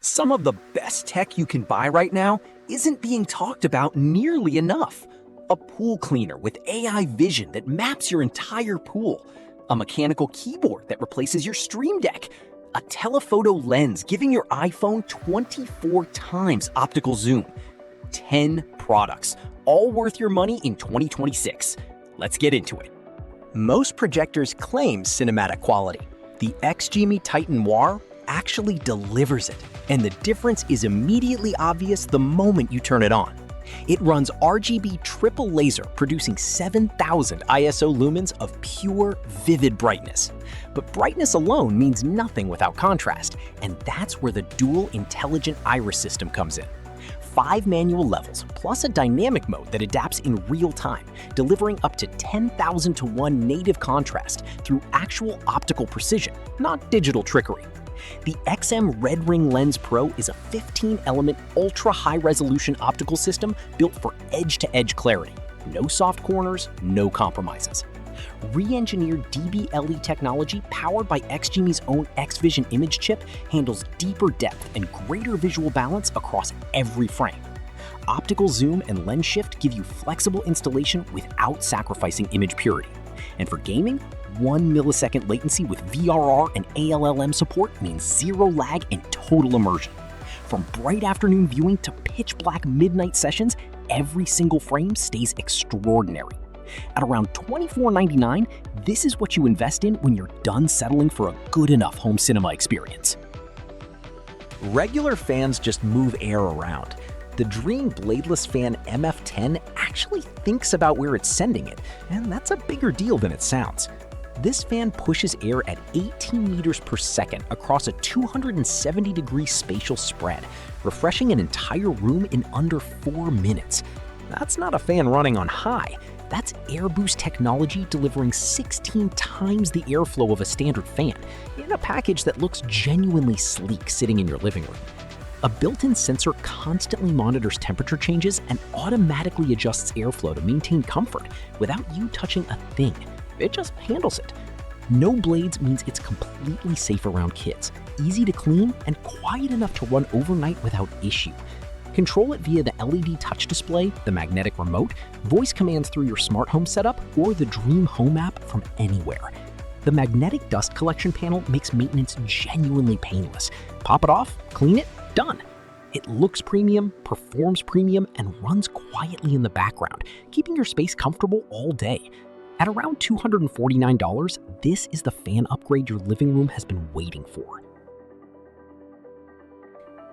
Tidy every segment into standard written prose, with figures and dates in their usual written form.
Some of the best tech you can buy right now isn't being talked about nearly enough. A pool cleaner with AI vision that maps your entire pool. A mechanical keyboard that replaces your Stream Deck. A telephoto lens giving your iPhone 24 times optical zoom. 10 products, all worth your money in 2026. Let's get into it. Most projectors claim cinematic quality. The XGIMI Titan Noir actually delivers it, and the difference is immediately obvious the moment you turn it on. It runs RGB triple laser, producing 7,000 ISO lumens of pure, vivid brightness. But brightness alone means nothing without contrast, and that's where the dual intelligent iris system comes in. 5 manual levels, plus a dynamic mode that adapts in real time, delivering up to 10,000 to 1 native contrast through actual optical precision, not digital trickery. The XM Red Ring Lens Pro is a 15-element ultra-high-resolution optical system built for edge-to-edge clarity. No soft corners, no compromises. Re-engineered DBLE technology powered by XGIMI's own X-Vision image chip handles deeper depth and greater visual balance across every frame. Optical zoom and lens shift give you flexible installation without sacrificing image purity. And for gaming, 1 millisecond latency with VRR and ALLM support means zero lag and total immersion. From bright afternoon viewing to pitch black midnight sessions, every single frame stays extraordinary. At around $24.99, this is what you invest in when you're done settling for a good enough home cinema experience. Regular fans just move air around. The Dreame bladeless fan MF10 actually thinks about where it's sending it, and that's a bigger deal than it sounds. This fan pushes air at 18 meters per second across a 270-degree spatial spread, refreshing an entire room in under 4 minutes. That's not a fan running on high. That's air boost technology delivering 16 times the airflow of a standard fan in a package that looks genuinely sleek sitting in your living room. A built-in sensor constantly monitors temperature changes and automatically adjusts airflow to maintain comfort without you touching a thing. It just handles it. No blades means it's completely safe around kids, easy to clean, and quiet enough to run overnight without issue. Control it via the LED touch display, the magnetic remote, voice commands through your smart home setup, or the Dreame Home app from anywhere. The magnetic dust collection panel makes maintenance genuinely painless. Pop it off, clean it, done. It looks premium, performs premium, and runs quietly in the background, keeping your space comfortable all day. At around $249, this is the fan upgrade your living room has been waiting for.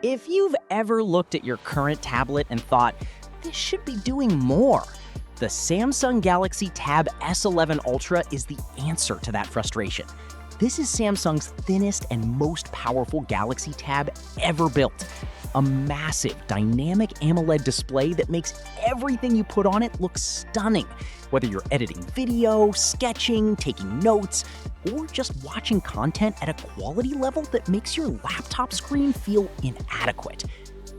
If you've ever looked at your current tablet and thought, this should be doing more, the Samsung Galaxy Tab S11 Ultra is the answer to that frustration. This is Samsung's thinnest and most powerful Galaxy Tab ever built. A massive dynamic AMOLED display that makes everything you put on it look stunning. Whether you're editing video, sketching, taking notes, or just watching content at a quality level that makes your laptop screen feel inadequate.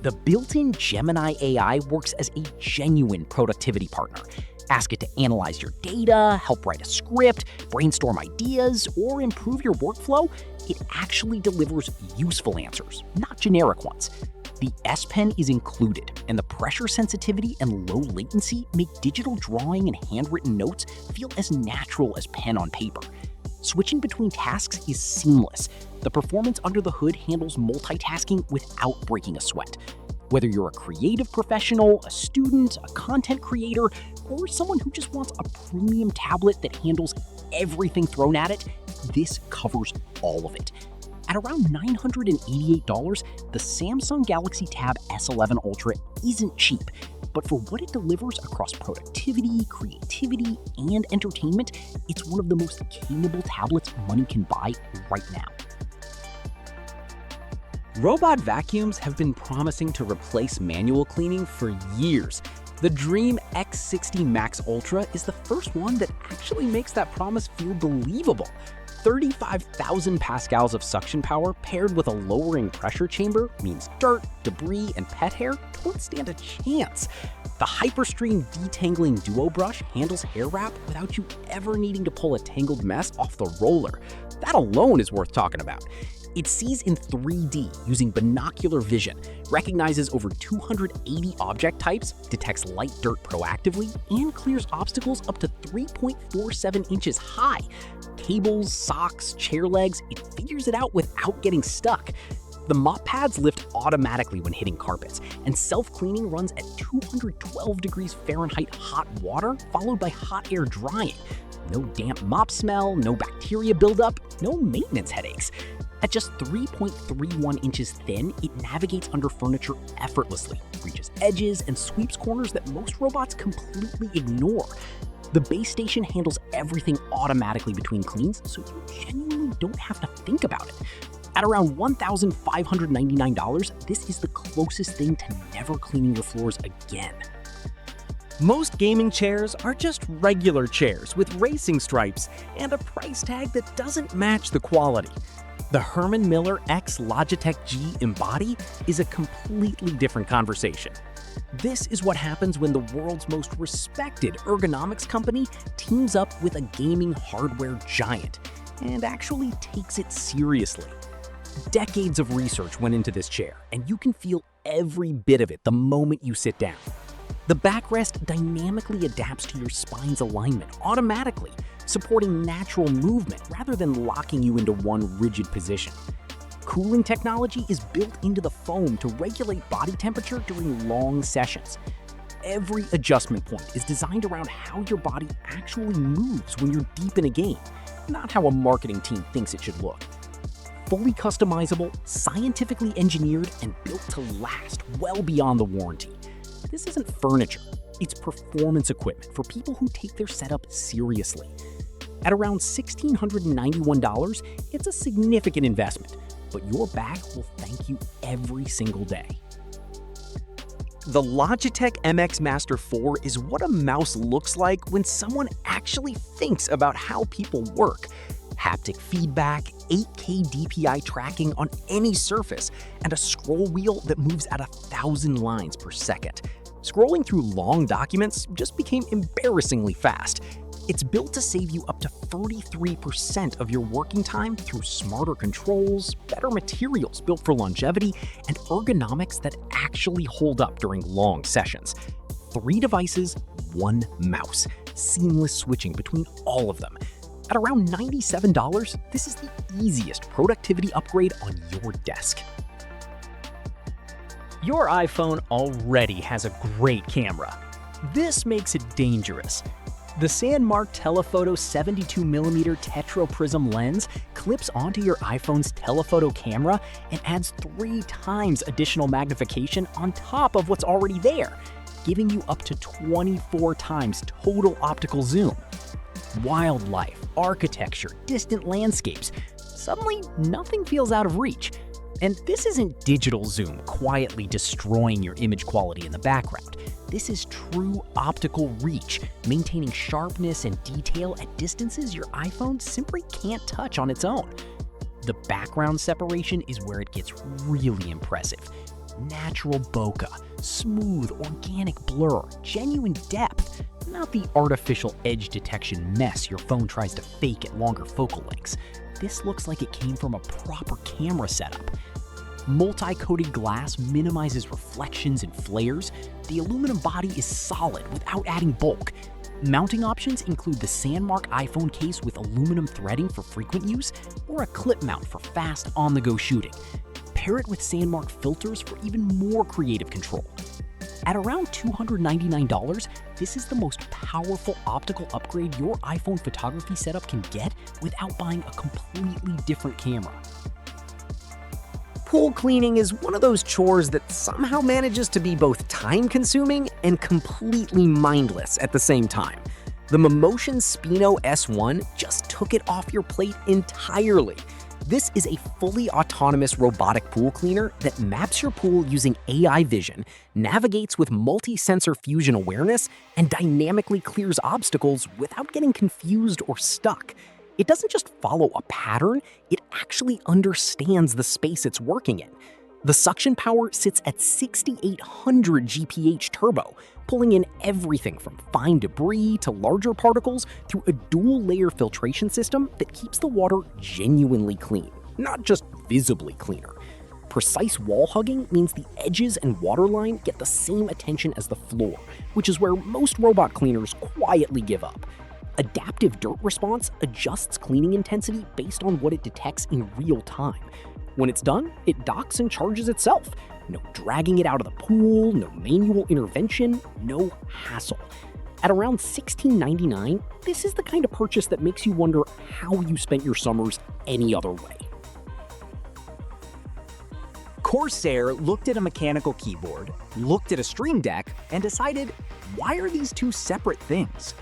The built-in Gemini AI works as a genuine productivity partner. Ask it to analyze your data, help write a script, brainstorm ideas, or improve your workflow. It actually delivers useful answers, not generic ones. The S Pen is included, and the pressure sensitivity and low latency make digital drawing and handwritten notes feel as natural as pen on paper. Switching between tasks is seamless. The performance under the hood handles multitasking without breaking a sweat. Whether you're a creative professional, a student, a content creator, or someone who just wants a premium tablet that handles everything thrown at it, this covers all of it. At around $988, the Samsung Galaxy Tab S11 Ultra isn't cheap, but for what it delivers across productivity, creativity, and entertainment, it's one of the most capable tablets money can buy right now. Robot vacuums have been promising to replace manual cleaning for years. The Dreame X60 Max Ultra is the first one that actually makes that promise feel believable. 35,000 pascals of suction power paired with a lowering pressure chamber means dirt, debris, and pet hair don't stand a chance. The Hyperstream Detangling Duo Brush handles hair wrap without you ever needing to pull a tangled mess off the roller. That alone is worth talking about. It sees in 3D using binocular vision, recognizes over 280 object types, detects light dirt proactively, and clears obstacles up to 3.47 inches high. Cables, socks, chair legs, it figures it out without getting stuck. The mop pads lift automatically when hitting carpets, and self-cleaning runs at 212 degrees Fahrenheit hot water, followed by hot air drying. No damp mop smell, no bacteria buildup, no maintenance headaches. At just 3.31 inches thin, it navigates under furniture effortlessly, reaches edges, and sweeps corners that most robots completely ignore. The base station handles everything automatically between cleans, so you genuinely don't have to think about it. At around $1,599, this is the closest thing to never cleaning your floors again. Most gaming chairs are just regular chairs with racing stripes and a price tag that doesn't match the quality. The Herman Miller X Logitech G Embody is a completely different conversation. This is what happens when the world's most respected ergonomics company teams up with a gaming hardware giant and actually takes it seriously. Decades of research went into this chair, and you can feel every bit of it the moment you sit down. The backrest dynamically adapts to your spine's alignment automatically, supporting natural movement rather than locking you into one rigid position. Cooling technology is built into the foam to regulate body temperature during long sessions. Every adjustment point is designed around how your body actually moves when you're deep in a game, not how a marketing team thinks it should look. Fully customizable, scientifically engineered, and built to last well beyond the warranty. This isn't furniture, it's performance equipment for people who take their setup seriously. At around $1,691, it's a significant investment, but your back will thank you every single day. The Logitech MX Master 4 is what a mouse looks like when someone actually thinks about how people work. Haptic feedback, 8K DPI tracking on any surface, and a scroll wheel that moves at 1,000 lines per second. Scrolling through long documents just became embarrassingly fast. It's built to save you up to 33% of your working time through smarter controls, better materials built for longevity, and ergonomics that actually hold up during long sessions. 3 devices, 1 mouse, seamless switching between all of them. At around $97, this is the easiest productivity upgrade on your desk. Your iPhone already has a great camera. This makes it dangerous. The Sandmarc Telephoto 72mm Tetra Prism lens clips onto your iPhone's telephoto camera and adds 3 times additional magnification on top of what's already there, giving you up to 24 times total optical zoom. Wildlife, architecture, distant landscapes. Suddenly, nothing feels out of reach. And this isn't digital zoom quietly destroying your image quality in the background. This is true optical reach, maintaining sharpness and detail at distances your iPhone simply can't touch on its own. The background separation is where it gets really impressive. Natural bokeh, smooth, organic blur, genuine depth, not the artificial edge detection mess your phone tries to fake at longer focal lengths. This looks like it came from a proper camera setup. Multi-coated glass minimizes reflections and flares. The aluminum body is solid without adding bulk. Mounting options include the Sandmarc iPhone case with aluminum threading for frequent use, or a clip mount for fast on-the-go shooting. Pair it with Sandmarc filters for even more creative control. At around $299, this is the most powerful optical upgrade your iPhone photography setup can get without buying a completely different camera. Pool cleaning is one of those chores that somehow manages to be both time-consuming and completely mindless at the same time. The Mammotion SPINO S1 just took it off your plate entirely. This is a fully autonomous robotic pool cleaner that maps your pool using AI vision, navigates with multi-sensor fusion awareness, and dynamically clears obstacles without getting confused or stuck. It doesn't just follow a pattern, it actually understands the space it's working in. The suction power sits at 6,800 GPH turbo, pulling in everything from fine debris to larger particles through a dual-layer filtration system that keeps the water genuinely clean. not just visibly cleaner. Precise wall hugging means the edges and waterline get the same attention as the floor, which is where most robot cleaners quietly give up. Adaptive dirt response adjusts cleaning intensity based on what it detects in real time. When it's done, it docks and charges itself. No dragging it out of the pool, no manual intervention, no hassle. At around $16.99, this is the kind of purchase that makes you wonder how you spent your summers any other way. Corsair looked at a mechanical keyboard, looked at a Stream Deck, and decided, why are these two separate things?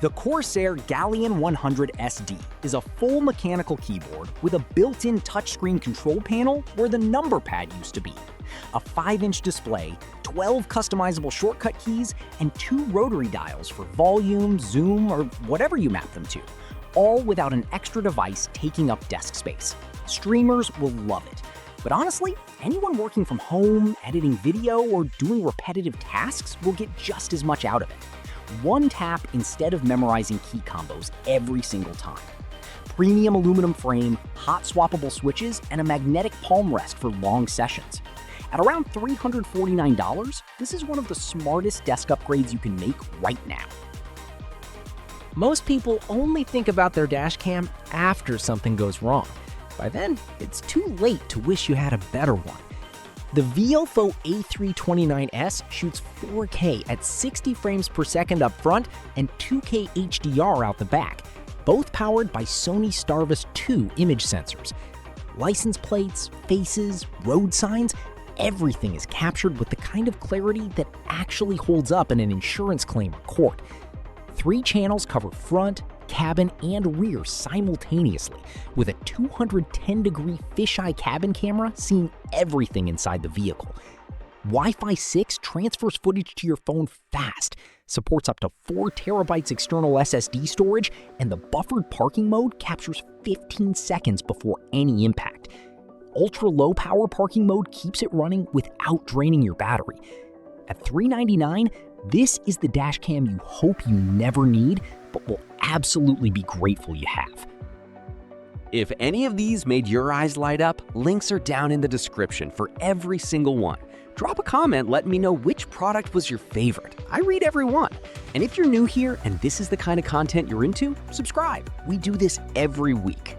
The Corsair Galleon 100 SD is a full mechanical keyboard with a built-in touchscreen control panel where the number pad used to be, a 5-inch display, 12 customizable shortcut keys, and 2 rotary dials for volume, zoom, or whatever you map them to, all without an extra device taking up desk space. Streamers will love it. But honestly, anyone working from home, editing video, or doing repetitive tasks will get just as much out of it. One tap instead of memorizing key combos every single time. Premium aluminum frame, hot swappable switches, and a magnetic palm rest for long sessions. At around $349, this is one of the smartest desk upgrades you can make right now. Most people only think about their dash cam after something goes wrong. By then, it's too late to wish you had a better one. The Viofo A329S shoots 4K at 60 frames per second up front and 2K HDR out the back, both powered by Sony Starvis 2 image sensors. License plates, faces, road signs, everything is captured with the kind of clarity that actually holds up in an insurance claim or court. 3 channels cover front, cabin, and rear simultaneously, with a 210-degree fisheye cabin camera seeing everything inside the vehicle. Wi-Fi 6 transfers footage to your phone fast, supports up to 4 terabytes external SSD storage, and the buffered parking mode captures 15 seconds before any impact. Ultra-low power parking mode keeps it running without draining your battery. At $399, this is the dash cam you hope you never need, but will absolutely be grateful you have. If any of these made your eyes light up, links are down in the description for every single one. Drop a comment letting me know which product was your favorite. I read every one. And if you're new here and this is the kind of content you're into, subscribe. We do this every week.